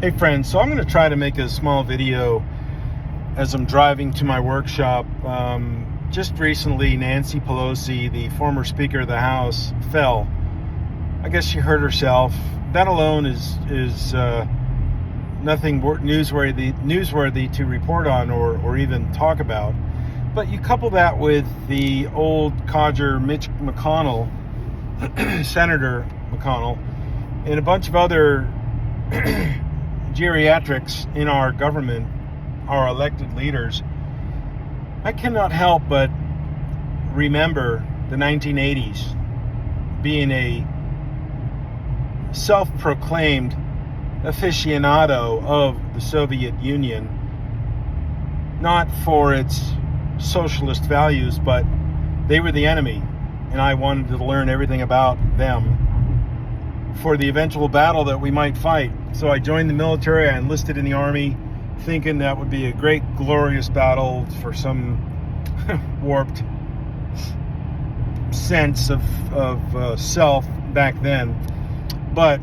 Hey friends, so I'm going to try to make a small video as I'm driving to my workshop. Just recently, Nancy Pelosi, the former Speaker of the House, fell. I guess she hurt herself. That alone is nothing newsworthy to report on or even talk about. But you couple that with the old codger Mitch McConnell, Senator McConnell, and a bunch of other geriatrics in our government, our elected leaders, I cannot help but remember the 1980s being a self-proclaimed aficionado of the Soviet Union, not for its socialist values, but they were the enemy, and I wanted to learn everything about them for the eventual battle that we might fight. So I joined the military. I enlisted in the Army, thinking that would be a great, glorious battle for some warped sense of self back then. But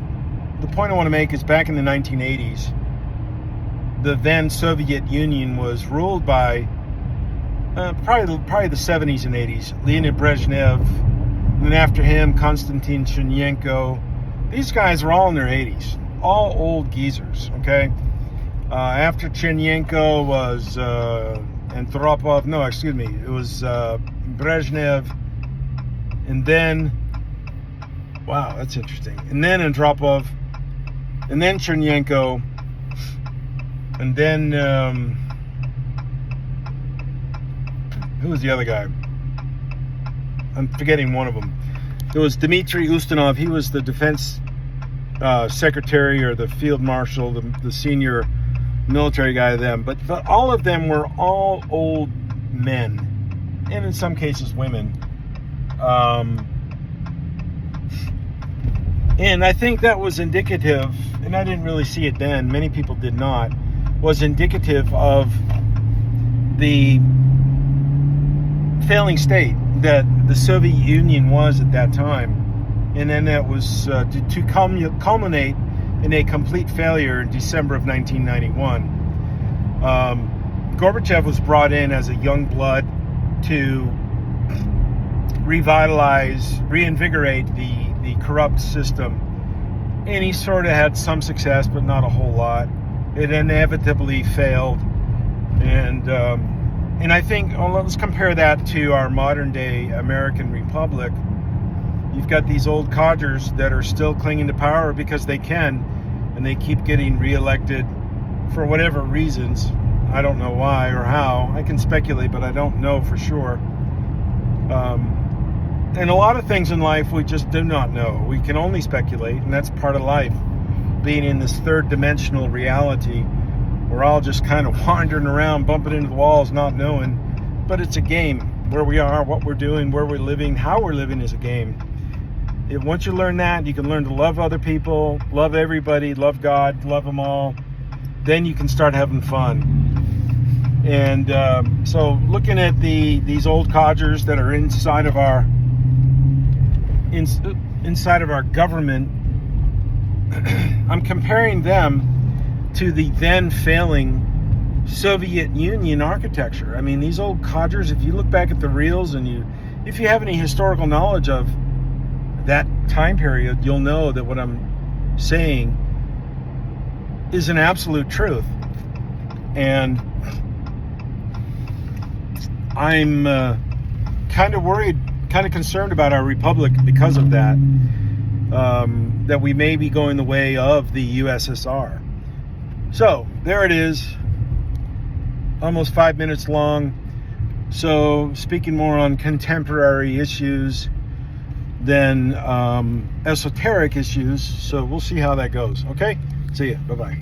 the point I want to make is back in the 1980s, the then Soviet Union was ruled by probably the 70s and 80s. Leonid Brezhnev, and then after him, Konstantin Chernenko. These guys were all in their 80s, all old geezers, okay? After Chernenko was Andropov, no, excuse me, it was Brezhnev, and then, wow, that's interesting, and then Andropov, and then Chernenko, and then, who was the other guy? I'm forgetting one of them. It was Dmitry Ustinov. He was the defense secretary or the field marshal, the senior military guy of them. But all of them were all old men, and in some cases women. And I think that was indicative, and I didn't really see it then, many people did not, was indicative of the failing state that the Soviet Union was at that time, and then that was to culminate in a complete failure in December of 1991. Gorbachev was brought in as a young blood to reinvigorate the corrupt system, and he sort of had some success, but not a whole lot. It inevitably failed, and I think, let's compare that to our modern day American Republic. You've got these old codgers that are still clinging to power because they can, and they keep getting reelected for whatever reasons. I don't know why or how. I can speculate, but I don't know for sure. And a lot of things in life we just do not know. We can only speculate, and that's part of life. Being in this third dimensional reality, we're all just kind of wandering around, bumping into the walls, not knowing. But it's a game. Where we are, what we're doing, where we're living, how we're living is a game. Once you learn that, you can learn to love other people, love everybody, love God, love them all. Then you can start having fun. And so looking at these old codgers that are inside of our government, I'm comparing them to the then failing Soviet Union architecture. I mean, these old codgers, if you look back at the reels and if you have any historical knowledge of that time period, you'll know that what I'm saying is an absolute truth. And I'm kind of worried, kind of concerned about our republic because of that, that we may be going the way of the USSR. So there it is, almost 5 minutes long. So speaking more on contemporary issues than esoteric issues. So we'll see how that goes. Okay, see ya. Bye-bye.